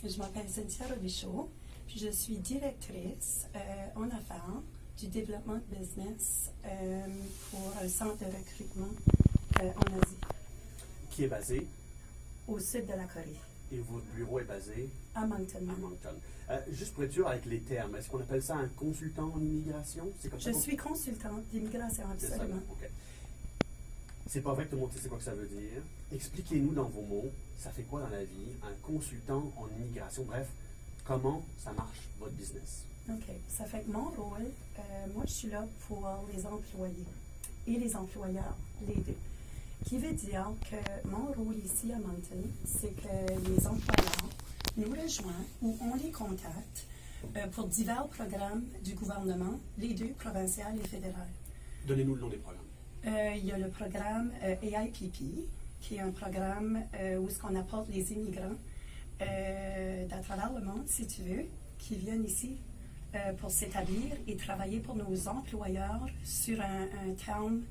Je m'appelle Cynthia Robichaud, puis je suis directrice en affaires du développement de business pour un centre de recrutement en Asie. Qui est basé? Au sud de la Corée. Et votre bureau est basé? À Moncton. À Moncton. Juste pour être sûr avec les termes, est-ce qu'on appelle ça un consultant en immigration? C'est comme Je suis consultante d'immigration, absolument. OK. C'est pas vrai que tout le monde sait c'est quoi que ça veut dire. Expliquez-nous dans vos mots, ça fait quoi dans la vie, un consultant en immigration? Bref, comment ça marche, votre business? OK. Ça fait que mon rôle, moi, je suis là pour les employés et les employeurs, les deux. Qui veut dire que mon rôle ici à Moncton, c'est que les employeurs nous rejoignent ou on les contacte pour divers programmes du gouvernement, les deux, provincial et fédéral. Donnez-nous le nom des programmes. Il y a le programme AIPP, qui est un programme où ce qu'on apporte les immigrants d'à travers le monde, si tu veux, qui viennent ici pour s'établir et travailler pour nos employeurs sur un terme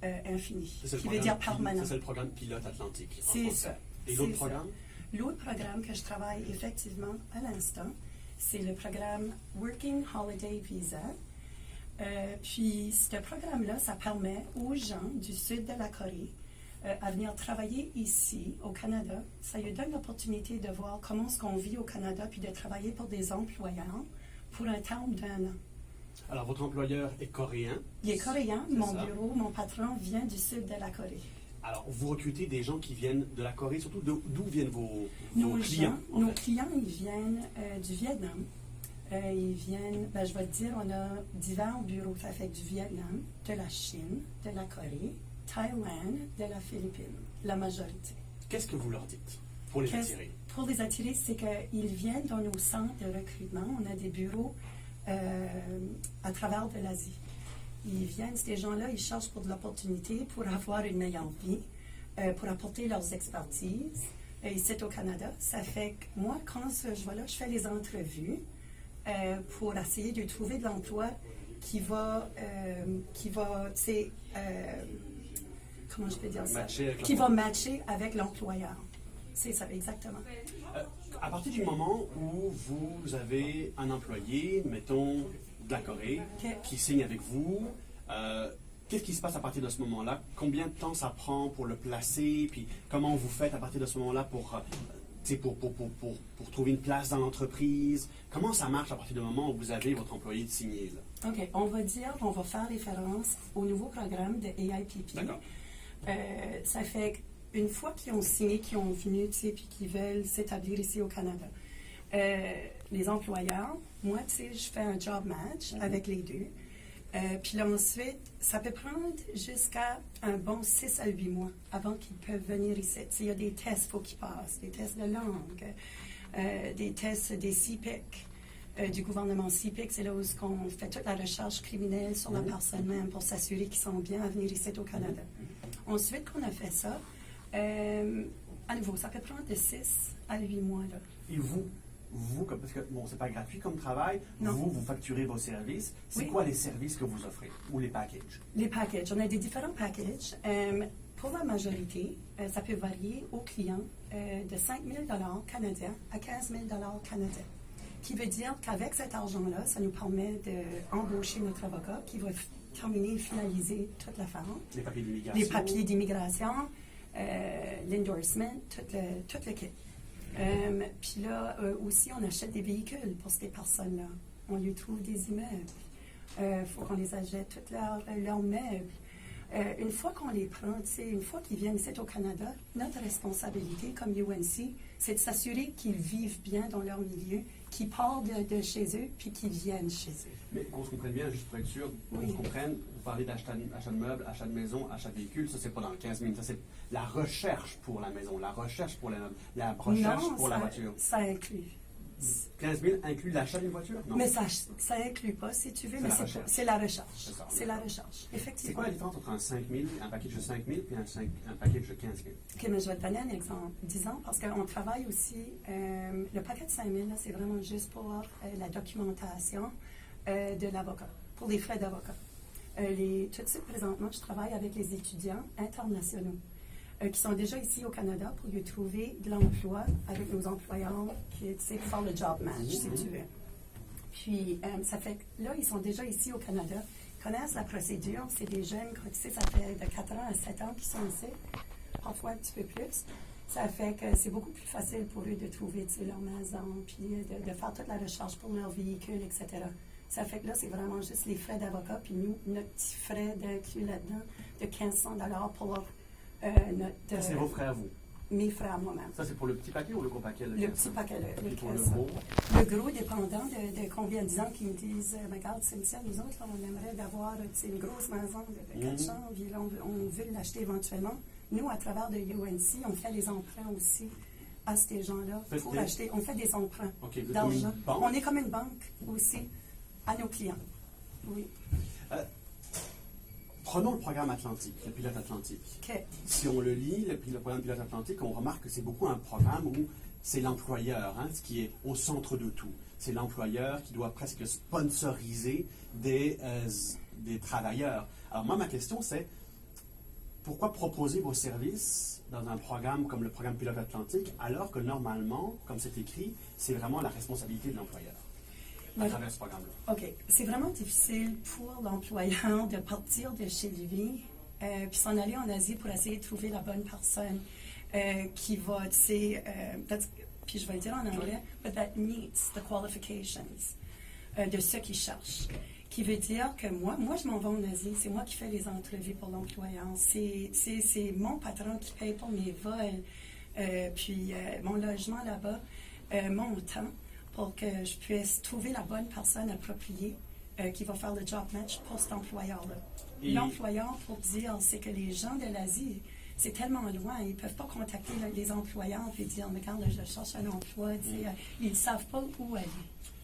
infini, qui veut dire permanent. C'est le programme Pilote Atlantique. C'est ça. Et l'autre programme? L'autre programme que je travaille effectivement à l'instant, c'est le programme Working Holiday Visa. Puis, ce programme-là, ça permet aux gens du sud de la Corée à venir travailler ici, au Canada. Ça lui donne l'opportunité de voir comment est-ce qu'on vit au Canada, puis de travailler pour des employeurs pour un terme d'1 an. Alors, votre employeur est coréen? Il est coréen. Mon bureau, mon patron vient du sud de la Corée. Alors, vous recrutez des gens qui viennent de la Corée, surtout d'où viennent vos clients? Nos clients, ils viennent du Vietnam. Ils viennent, je vais te dire, on a divers bureaux, ça fait du Vietnam, de la Chine, de la Corée, Thaïlande, de la Philippine, la majorité. Qu'est-ce que vous leur dites pour les attirer? Pour les attirer, c'est qu'ils viennent dans nos centres de recrutement. On a des bureaux à travers de l'Asie. Ils viennent, ces gens-là, ils cherchent pour de l'opportunité, pour avoir une meilleure vie, pour apporter leurs expertises ici au Canada. Ça fait que moi, quand je vais là, je fais les entrevues pour essayer de trouver de l'emploi qui va comment je peux dire ça? Qui va matcher avec l'employeur. C'est ça, exactement. À partir du moment où vous avez un employé, mettons, de la Corée, qui signe avec vous, qu'est-ce qui se passe à partir de ce moment-là? Combien de temps ça prend pour le placer? Puis comment vous faites à partir de ce moment-là pour trouver une place dans l'entreprise? Comment ça marche à partir du moment où vous avez votre employé de signer? Là? OK. On va faire référence au nouveau programme de AIPP. D'accord. Ça fait qu'une fois qu'ils ont signé, qu'ils ont venu, puis qu'ils veulent s'établir ici au Canada, les employeurs, moi, je fais un job match avec les deux. Puis là, ensuite, ça peut prendre jusqu'à un bon 6 à 8 mois avant qu'ils peuvent venir ici. Il y a des tests qu'il faut qu'ils passent, des tests de langue, des tests des CPIC, du gouvernement CPIC. C'est là où on fait toute la recherche criminelle sur la personne même pour s'assurer qu'ils sont bien à venir ici au Canada. Ensuite qu'on a fait ça, à nouveau, ça peut prendre de 6 à 8 mois. Là. Et vous, parce que bon, c'est pas gratuit comme travail, non. vous facturez vos services. C'est quoi les services que vous offrez ou les packages? Les packages, on a des différents packages. Pour la majorité, ça peut varier aux clients de 5 000 canadiens à 15 000 canadiens. Qui veut dire qu'avec cet argent-là, ça nous permet d'embaucher notre avocat qui va terminer et finaliser toute l'affaire. Les papiers d'immigration. Les papiers d'immigration, l'endorsement, tout le kit. Puis là, aussi, on achète des véhicules pour ces personnes-là. On lui trouve des immeubles. Il faut qu'on les achète, tous leurs meubles. Une fois qu'on les prend, une fois qu'ils viennent ici au Canada, notre responsabilité comme UNC, c'est de s'assurer qu'ils vivent bien dans leur milieu, qu'ils partent de chez eux, puis qu'ils viennent chez eux. Mais qu'on se comprenne bien, juste pour être sûr, qu'on se comprenne, vous parlez d'achat de meubles, achat de maison, achat de véhicules, ça c'est pas dans le 15 000, ça c'est la recherche pour la maison, la recherche pour les meubles, la recherche pour la voiture. Ça inclut. 15 000 inclut l'achat d'une voiture? Non. Mais ça inclut pas, si tu veux, mais c'est la recherche. C'est la recherche, effectivement. C'est quoi la différence entre un 5 000, un package de 5 000 et un package de 15 000? OK, mais je vais te donner un exemple. Disons, parce qu'on travaille aussi, le paquet de 5 000, là, c'est vraiment juste pour la documentation de l'avocat, pour les frais d'avocat. Tout de suite, présentement, je travaille avec les étudiants internationaux. qui sont déjà ici au Canada pour lui trouver de l'emploi avec nos employeurs qui, tu sais, pour faire le job match, si tu veux. Puis, ça fait que là, ils sont déjà ici au Canada, connaissent la procédure. C'est des jeunes, tu sais, ça fait de 4 ans à 7 ans qu'ils sont ici, parfois un petit peu plus. Ça fait que c'est beaucoup plus facile pour eux de trouver, tu sais, leur maison, puis de faire toute la recherche pour leur véhicule, etc. Ça fait que là, c'est vraiment juste les frais d'avocat, puis nous, notre petit frais d'inclus là-dedans de 1 500 $ pour notre... Ça, c'est vos frais à vous? Mes frais à moi-même. Ça, c'est pour le petit paquet ou le gros paquet? Le petit paquet, Et pour le 1500. gros? Le gros, dépendant de combien de gens qui me disent regarde, Cynthia, nous autres, là, on aimerait d'avoir une grosse maison de 4 chambres, puis là, on veut l'acheter éventuellement. Nous, à travers de UNC, on fait les emprunts aussi à ces gens-là pour acheter. On fait des emprunts d'argent. On est comme une banque aussi à nos clients. Oui. Prenons le programme Atlantique, le pilote Atlantique. Okay. Si on le lit, le programme pilote Atlantique, on remarque que c'est beaucoup un programme où c'est l'employeur, ce qui est au centre de tout. C'est l'employeur qui doit presque sponsoriser des travailleurs. Alors moi, ma question, c'est pourquoi proposer vos services dans un programme comme le programme pilote Atlantique, alors que normalement, comme c'est écrit, c'est vraiment la responsabilité de l'employeur à travers ce programme-là? OK. C'est vraiment difficile pour l'employeur de partir de chez lui puis s'en aller en Asie pour essayer de trouver la bonne personne qui va, tu sais, puis je vais le dire en anglais, but that meets the qualifications de ceux qui cherchent. Qui veut dire que moi, je m'en vais en Asie, c'est moi qui fais les entrevues pour l'employeur. C'est mon patron qui paye pour mes vols, puis mon logement là-bas, mon temps, pour que je puisse trouver la bonne personne appropriée qui va faire le job match pour cet employeur-là. L'employeur, pour dire, c'est que les gens de l'Asie, c'est tellement loin, ils ne peuvent pas contacter les employeurs et dire, mais quand je cherche un emploi, ils ne savent pas où aller.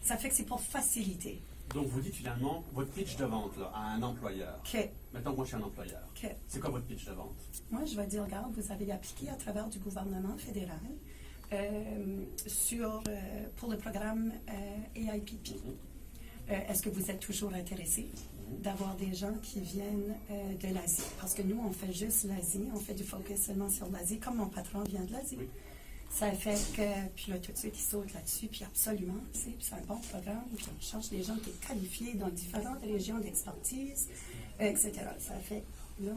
Ça fait que c'est pour faciliter. Donc, vous dites finalement, votre pitch de vente là, à un employeur. Okay. Mettons que moi, je suis un employeur. Okay. C'est quoi votre pitch de vente? Moi, je vais dire, regarde, vous avez appliqué à travers du gouvernement fédéral pour le programme AIPP. Est-ce que vous êtes toujours intéressé d'avoir des gens qui viennent de l'Asie? Parce que nous, on fait juste l'Asie, on fait du focus seulement sur l'Asie, comme mon patron vient de l'Asie. Oui. Ça fait que, puis là, tout de suite, ils sautent là-dessus, puis absolument, tu sais, puis c'est un bon programme, puis on cherche des gens qui sont qualifiés dans différentes régions d'expertise, etc. Ça fait, là,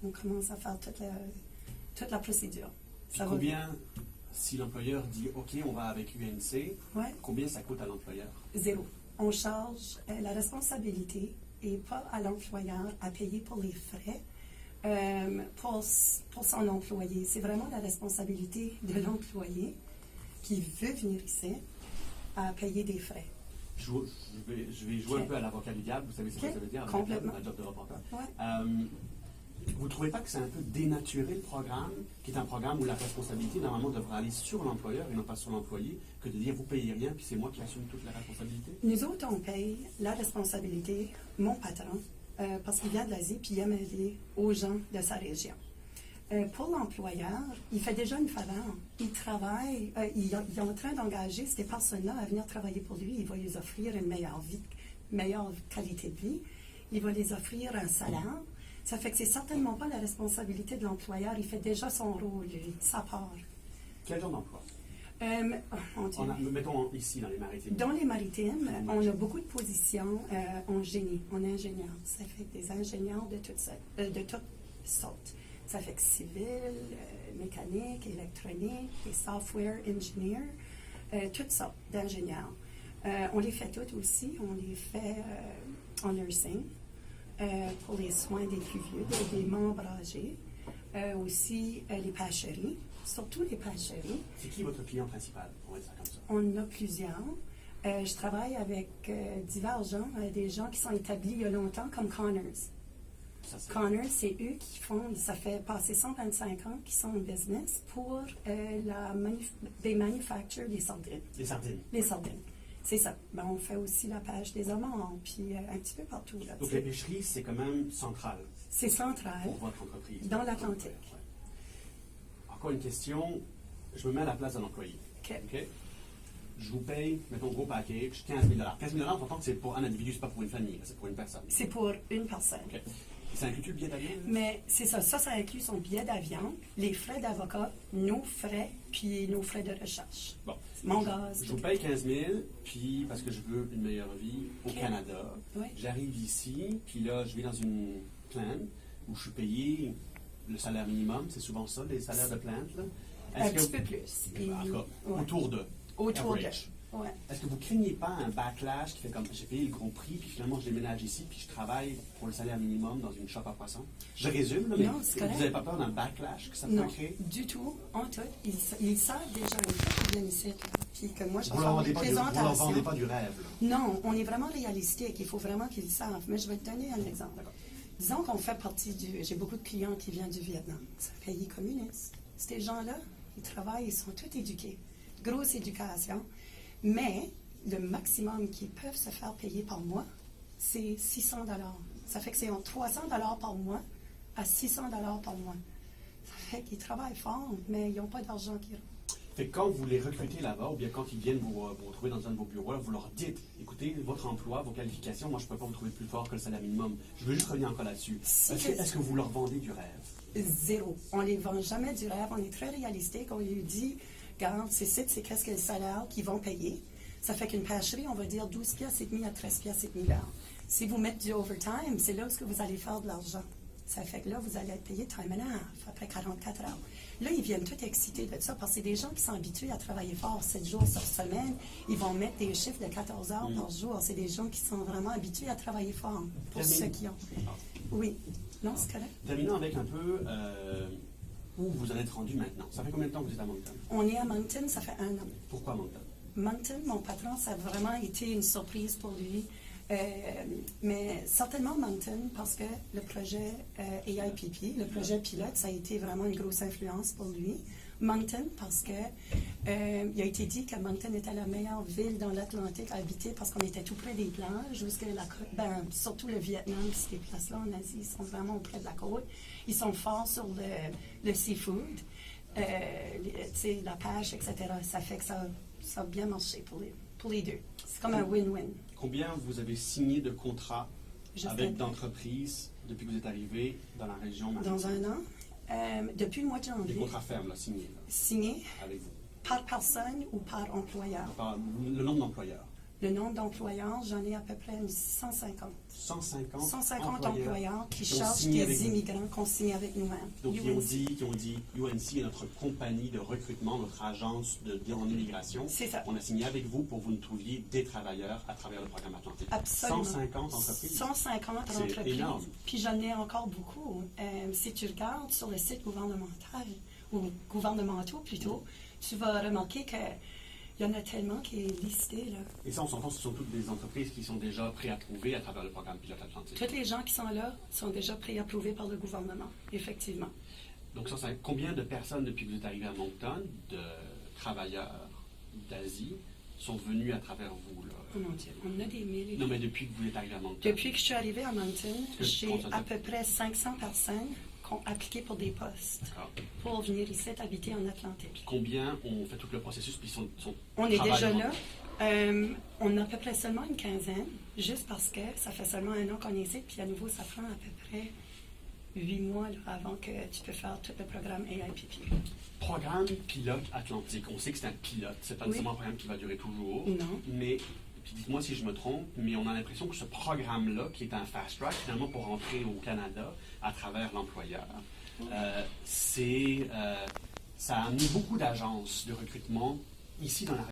on commence à faire toute la procédure. Puis combien, si l'employeur dit, OK, on va avec UNC, combien ça coûte à l'employeur? 0. On charge la responsabilité et pas à l'employeur à payer pour les frais. Pour son employé. C'est vraiment la responsabilité de l'employé qui veut venir ici à payer des frais. Je vais jouer un peu à l'avocat du diable, vous savez ce que ça veut dire? Complètement. Un job de reporter. Ouais. Vous ne trouvez pas que c'est un peu dénaturé le programme, qui est un programme où la responsabilité normalement devrait aller sur l'employeur et non pas sur l'employé, que de dire vous payez rien puis c'est moi qui assume toute la responsabilité? Nous autres, on paye la responsabilité, mon patron, parce qu'il vient de l'Asie, puis il aime aider aux gens de sa région. Pour l'employeur, il fait déjà une faveur. Il travaille, il est en train d'engager ces personnes-là à venir travailler pour lui. Il va les offrir une meilleure vie, meilleure qualité de vie. Il va les offrir un salaire. Ça fait que c'est certainement pas la responsabilité de l'employeur. Il fait déjà son rôle, lui, sa part. Quel genre d'emploi? Mettons ici, dans les maritimes. Dans les maritimes, on a beaucoup de positions en génie, en ingénieur. Ça fait des ingénieurs de toutes sortes. Ça fait que civil, mécanique, électronique, des software engineers, toutes sortes d'ingénieurs. On les fait toutes aussi. On les fait en nursing pour les soins des plus vieux, des membres âgés. Aussi les pêcheries. Surtout les pêcheries. C'est qui votre client principal? On va dire ça comme ça. On en a plusieurs. Je travaille avec divers gens, des gens qui sont établis il y a longtemps, comme Connors. Connors, c'est eux qui font, ça fait passer 125 ans qu'ils sont en business pour they manufacture des sardines. Les sardines. Les sardines. C'est ça. Ben, on fait aussi la pêche des amandes, puis un petit peu partout. Là, donc, la pêcherie, c'est quand même central. C'est central. Pour votre entreprise. Dans l'Atlantique. Encore une question, je me mets à la place de l'employé. OK. Je vous paye, mettons, gros package, 15 000 $. 15 000 $, on entend que c'est pour un individu, c'est pas pour une famille, c'est pour une personne. C'est pour une personne. Okay. Ça inclut le billet d'avion? Mais c'est ça. Ça inclut son billet d'avion, les frais d'avocat, nos frais, puis nos frais de recherche. Bon. Mon gaz. Je vous paye 15 000, puis parce que je veux une meilleure vie au Canada. Oui. J'arrive ici, puis là, je vis dans une plante où je suis payé le salaire minimum. C'est souvent ça, les salaires de plante, là. Un petit peu plus. Et- En tout cas, ouais. autour de. Autour de. average. Ouais. Est-ce que vous craignez pas un backlash qui fait comme j'ai payé le gros prix, puis finalement je déménage ici, puis je travaille pour le salaire minimum dans une shop à poissons? Je résume, là, mais Non, c'est correct. vous n'avez pas peur d'un backlash que ça peut Non, créer? du tout, en tout. Ils savent déjà une fois qu'ils viennent ici, là. Puis que moi, je vais Vous leur faire des vendez pas, vous leur vendez présentations. pas du rêve, là. Non, on est vraiment réalistique. Il faut vraiment qu'ils le savent. Mais je vais te donner un exemple. Disons qu'on fait partie du... J'ai beaucoup de clients qui viennent du Vietnam. C'est un pays communiste. Ces gens-là, ils travaillent, ils sont tous éduqués. Grosse éducation. Mais le maximum qu'ils peuvent se faire payer par mois, c'est 600 $. Ça fait que c'est entre 300 $ par mois à 600 $ par mois. Ça fait qu'ils travaillent fort, mais ils n'ont pas d'argent qui rentre. Fait que quand vous les recrutez là-bas, ou bien quand ils viennent vous retrouver dans un de vos bureaux, là, vous leur dites, écoutez, votre emploi, vos qualifications, moi je ne peux pas vous trouver plus fort que le salaire minimum. Je veux juste revenir encore là-dessus. Est-ce que vous leur vendez du rêve? Zéro. On ne les vend jamais du rêve. On est très réalistique. On lui dit, regarde, c'est qu'est-ce que le salaire qu'ils vont payer. Ça fait qu'une pêcherie, on va dire 12 piastres et demi à 13 piastres et demi l'heure. Si vous mettez du overtime, c'est là où vous allez faire de l'argent. Ça fait que là, vous allez être payé time and a half, après 44 heures. Là, ils viennent tout excités de ça, parce que c'est des gens qui sont habitués à travailler fort 7 jours sur semaine. Ils vont mettre des chiffres de 14 heures par jour. C'est des gens qui sont vraiment habitués à travailler fort, pour ceux qui ont. Oui. Non, c'est correct. Terminons avec un peu où vous en êtes rendu maintenant. Ça fait combien de temps que vous êtes à Moncton? On est à Moncton, ça fait 1 an. Pourquoi Moncton? Moncton, mon patron, ça a vraiment été une surprise pour lui. Mais certainement Moncton, parce que le projet AIPP, le projet pilote, ça a été vraiment une grosse influence pour lui. Moncton, parce que il a été dit que Moncton était la meilleure ville dans l'Atlantique à habiter parce qu'on était tout près des plages, jusqu'à la côte, surtout le Vietnam, ces places-là en Asie, ils sont vraiment près de la côte. Ils sont forts sur le seafood, la pêche, etc. Ça fait que ça a bien marché pour les deux. C'est comme un win-win. Combien vous avez signé de contrats Juste avec d'entreprises depuis que vous êtes arrivé dans la région maritime? Dans un an, depuis le mois de Des janvier, contrats fermes, là, signés, là, signé avec vous. par personne ou par employeur. Par le nombre d'employeurs. Le nombre d'employeurs, j'en ai à peu près 150. 150 employeurs qui ont cherchent signé avec des vous. immigrants qu'on signe avec nous-mêmes. Donc, UNC. qui ont dit, UNC est notre compagnie de recrutement, notre agence en immigration. C'est ça. On a signé avec vous pour que vous nous trouviez des travailleurs à travers le programme Atlantique. Absolument. 150 entreprises. 150 C'est entreprises. énorme. Puis j'en ai encore beaucoup. Si tu regardes sur le site gouvernemental, ou gouvernementaux plutôt, tu vas remarquer que il y en a tellement qui est listé, là. Et ça, on s'entend, ce sont toutes des entreprises qui sont déjà préapprouvées à travers le programme Pilote Atlantique. Tous les gens qui sont là sont déjà préapprouvés par le gouvernement, effectivement. Donc, ça, c'est combien de personnes, depuis que vous êtes arrivé à Moncton, de travailleurs d'Asie, sont venus à travers vous, là? Oh mon Dieu, on a des milliers. Non, mais depuis que vous êtes arrivé à Moncton. Depuis que je suis arrivée à Moncton, que j'ai on s'entend- à peu près 500 personnes qui ont appliqué pour des postes D'accord. pour venir ici habiter en Atlantique. Combien ont fait tout le processus, puis sont On est déjà travaillent là. On a à peu près seulement une quinzaine, juste parce que ça fait seulement 1 an qu'on est ici, puis à nouveau, ça prend à peu près 8 mois là, avant que tu peux faire tout le programme AIPP. Programme Pilote Atlantique. On sait que c'est un pilote, c'est pas Oui. nécessairement un programme qui va durer toujours. Non. Mais, puis dites-moi si je me trompe, mais on a l'impression que ce programme-là, qui est un fast track, finalement pour rentrer au Canada à travers l'employeur, ça a amené beaucoup d'agences de recrutement ici dans la